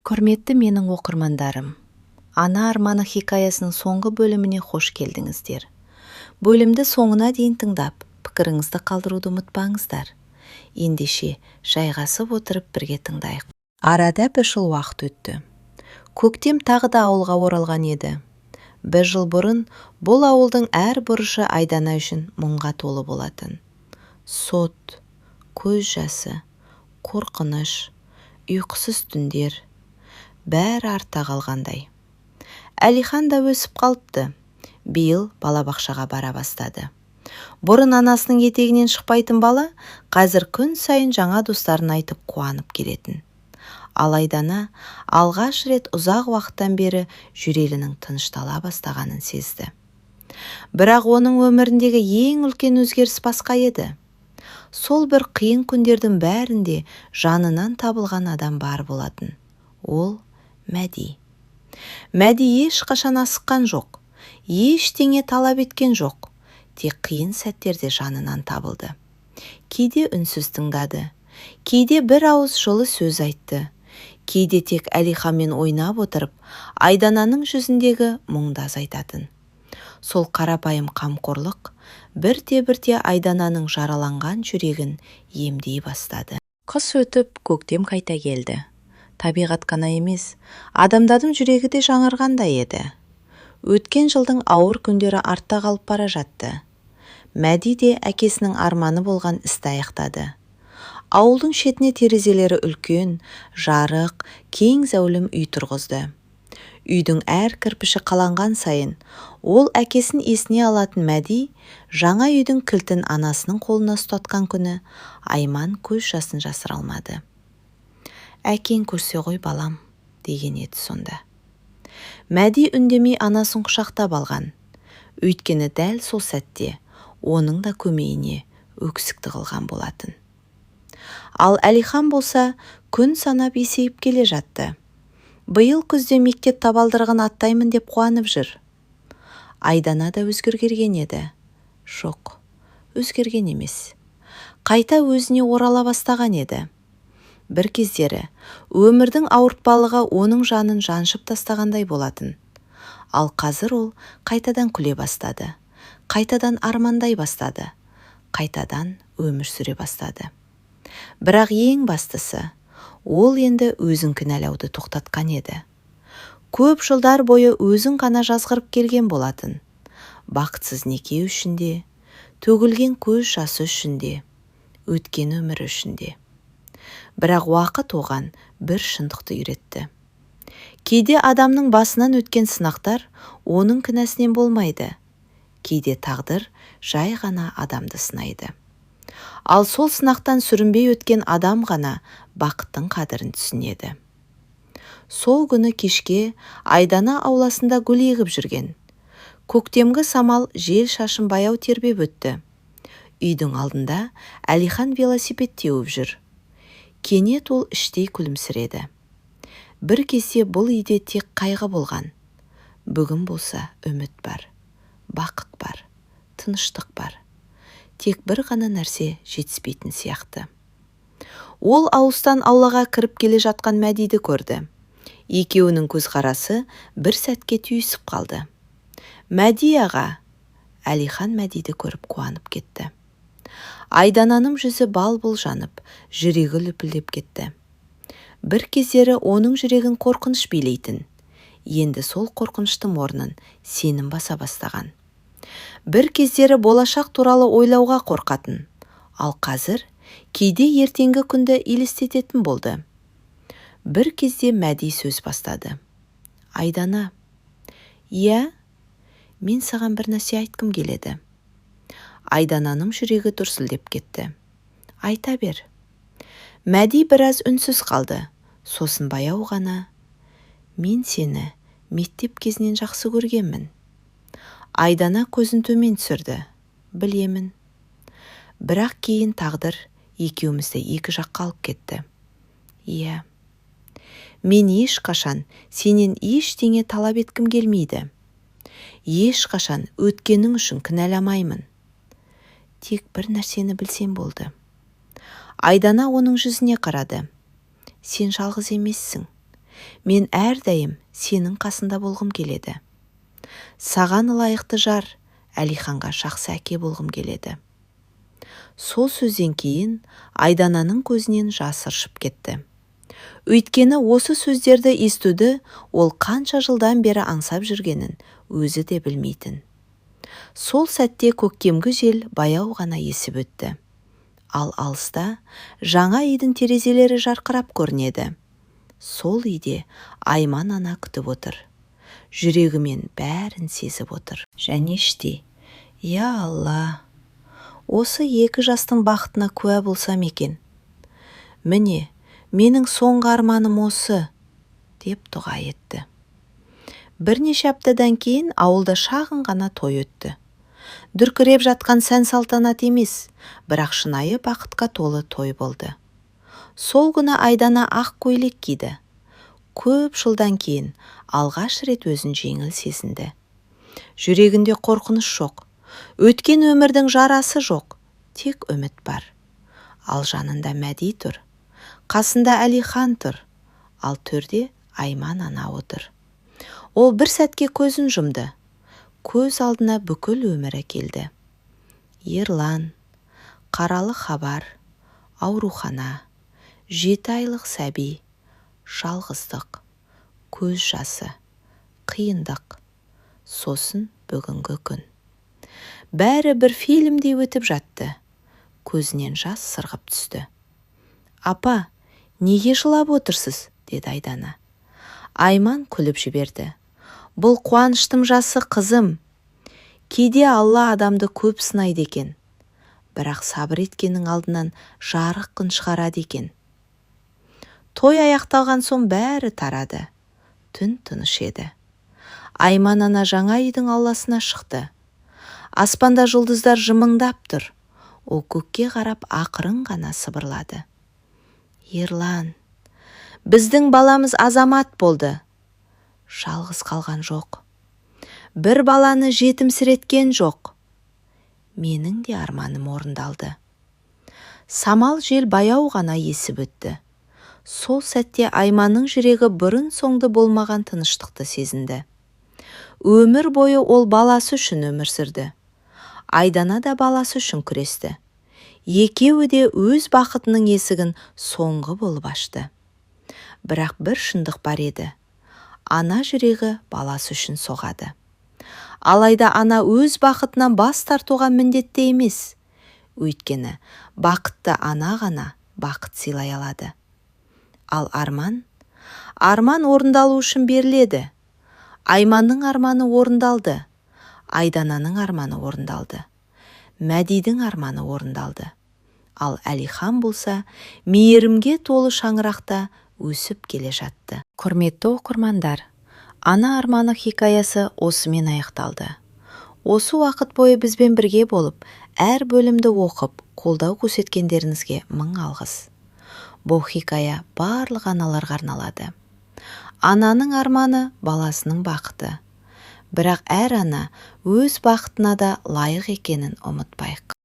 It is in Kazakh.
Құрметті менің оқырмандарым, Ана арманы хикаясының соңғы бөліміне қош келдіңіздер. Бөлімді соңына дейін тыңдап, пікіріңізді қалдыруды ұмытпаңыздар. Ендеше жайғасып отырып бірге тыңдайық. Арада 1 жыл уақыт өтті. Көктем тағы да ауылға оралған еді. 1 жыл бұрын бұл ауылдың әр бұрышы Айдана үшін мұңға толы болатын. Сот, көз жасы, қорқыныш, ұйқысыз түндер, бәрі артта қалғандай. Әлихан да өсіп қалыпты. Биыл балабақшаға бара бастады. Бұрын анасының етегінен шықпайтын бала, қазір күн сайын жаңа достарын айтып қуанып келетін. Ал Айдана алғаш рет ұзақ уақыттан бері жүрегінің тыныштала бастағанын сезді. Бірақ оның өміріндегі ең үлкен өзгеріс басқа еді. Сол бір қиын күндердің бәрінде жанынан табылған адам бар болатын. Ол Мәди. Мәди ешқашан асыққан жоқ, ештеңе талап еткен жоқ. Тек қиын сәттерде жанынан табылды. Кейде үнсіз тыңдады, кейде бір ауыз жылы сөз айтты, кейде тек Әлиханмен ойнап отырып, Айдананың жүзіндегі мұңды азайтатын. Сол қарапайым қамқорлық бірте-бірте Айдананың жараланған жүрегін емдей бастады. Қыс өтіп, көктем қайта келді. Табиғат қана емес, адамдардың жүрегі де жаңарғандай еді. Өткен жылдың ауыр күндері артта қалып бара жатты. Мәди де әкесінің арманы болған істі аяқтады. Ауылдың шетіне терезелері үлкен, жарық, кең зәулім үй тұрғызды. Үйдің әр кірпіші қаланған сайын, ол әкесін есіне алатын Мәди, жаңа үйдің кілтін анасының қолына ұстатқан күні Айман көз жасын жасыра алмады. Әкең көрсе ғой балам, деген еді сонда. Мәди үндемей анасын құшақтап алған. Өйткені дәл сол сәтте оның да көмейіне өксікті қылған болатын. Ал Әлихан болса күн санап есейіп келе жатты. Биыл күзде мектеп табалдырығын аттаймын деп қуанып жүр. Айдана да өзгерген еді. Жоқ, өзгерген емес. Қайта өзіне орала бастаған еді. Бір кездері өмірдің ауыртпалығы оның жанын жаншып тастағандай болатын. Ал қазір ол қайтадан күле бастады. Қайтадан армандай бастады. Қайтадан өмір сүре бастады. Бірақ ең бастысы, ол енді өзін кінәлауды тоқтатқан еді. Көп жылдар бойы өзін ғана жазғырып келген болатын. Бақытсыз неке үшін де, төгілген көз жасы үшін де, өткен өмірі үшін де. Бірақ уақыт оған бір шындықты үйретті. Кейде адамның басынан өткен сынақтар оның кінәсінен болмайды. Кейде тағдыр жай ғана адамды сынайды. Ал сол сынақтан сүрінбей өткен адам ғана бақыттың қадірін түсінеді. Сол күні кешке Айдана ауласында гүл егіп жүрген. Көктемгі самал жел шашын баяу тербеп өтті. Үйдің алдында Әлихан велосипед теуіп жүр. Кенет ол іштей күлімсіреді. Бір кезде бұл үйде тек қайғы болған. Бүгін болса үміт бар, бақыт бар, тыныштық бар. Тек бір ғана нәрсе жетіспейтін сияқты. Ол ауыстан аулаға кіріп келе жатқан Мәдиді көрді. Екеуінің көзқарасы бір сәтке түйісіп қалды. Мәди аға, Әлихан Мәдиді көріп қуанып кетті. Айдананың жүзі бал-бұл жанып, жүрегі лүпілдеп кетті. Бір кездері оның жүрегін қорқыныш билейтін. Енді сол қорқыныштың орнын сенім баса бастаған. Бір кездері болашақ туралы ойлауға қорқатын. Ал қазір кейде ертеңгі күнді елестететін болды. Бір кезде Мәди сөз бастады. Айдана, иә, мен саған бір нәрсе айтқым келеді. Айдананың жүрегі дүрсілдеп кетті. Айта бер. Мәди біраз үнсіз қалды. Сосын баяу ғана. Мен сені мектеп кезінен жақсы көргенмін. Айдана көзін төмен түсірді. Білемін. Бірақ кейін тағдыр екеумізді екі жаққа алып кетті. Иә. Мен ешқашан сенен ештеңе талап еткім келмейді. Ешқашан өткенің үшін кінәламаймын. Тек бір нәрсені білсем болды. Айдана оның жүзіне қарады. Сен жалғыз емессің. Мен әрдайым сенің қасында болғым келеді. Саған лайықты жар, Әлиханға жақсы әке болғым келеді. Сол сөзден кейін Айдананың көзінен жас ыршып кетті. Өйткені осы сөздерді естуді ол қанша жылдан бері аңсап жүргенін өзі де білмейтін. Сол сәтте көктемгі жел баяу ғана есіп өтті. Ал алыста жаңа үйдің терезелері жарқырап көрінеді. Сол үйде Айман ана күтіп отыр. Жүрегімен бәрін сезіп отыр. Және іштей, я Алла, осы екі жастың бақытына куә болсам екен. Міне, менің соңғы арманым осы, деп дұға етті. Бірнеше аптадан кейін ауылда шағын ғана той өтті. Дүркіреп жатқан сән-салтанат емес, бірақ шынайы бақытқа толы той болды. Сол күні Айдана ақ көйлек киді. Көп жылдан кейін алғаш рет өзін жеңіл сезінді. Жүрегінде қорқыныш жоқ, өткен өмірдің жарасы жоқ, тек үміт бар. Ал жанында Мәди тұр, қасында Әлихан тұр, ал төрде Айман ана отыр. Ол бір сәтке көзін жұмды. Көз алдына бүкіл өмірі келді. Ерлан, қаралы хабар, аурухана, 7 айлық сәби, жалғыздық, көз жасы, қиындық, сосын бүгінгі күн. Бәрі бір фильмдей өтіп жатты. Көзінен жас сырғып түсті. Апа, неге жылап отырсыз? Деді Айдана. Айман күліп жіберді. Бұл қуаныштың жасы қызым. Кейде Алла адамды көп сынайды екен. Бірақ сабыр еткеннің алдынан жарық күн шығарады екен. Той аяқталған соң бәрі тарады. Түн тыныш еді. Айман ана жаңа үйдің ауласына шықты. Аспанда жұлдыздар жымыңдап тұр. Ол көкке қарап ақырын ғана сыбырлады. Ерлан, біздің баламыз азамат болды. Жалғыз қалған жоқ. Бір баланы жетімсіреткен жоқ. Менің де арманым орындалды. Самал жел баяу ғана есіп өтті. Сол сәтте Айманның жүрегі бұрын соңды болмаған тыныштықты сезінді. Өмір бойы ол баласы үшін өмір сүрді. Айдана да баласы үшін күресті. Екеуі де өз бақытының есігін соңғы болып ашты. Бірақ бір шындық бар еді. Ана жүрегі баласы үшін соғады. Алайда ана өз бақытынан бас тартуға міндетті емес. Өйткені бақытты ана ғана бақыт сыйлай алады. Ал арман орындалу үшін беріледі. Айманның арманы орындалды. Айдананың арманы орындалды. Мәдидің арманы орындалды. Ал Әлихан болса, мейірімге толы шаңырақта өсіп келе жатты. Құрметті оқырмандар, ана арманы хикаясы осымен аяқталды. Осы уақыт бойы бізбен бірге болып, әр бөлімді оқып, қолдау көрсеткендеріңізге мың алғыс. Бұл хикая барлық аналарға арналады. Ананың арманы баласының бақыты. Бірақ әр ана өз бақытына да лайық екенін ұмытпайық.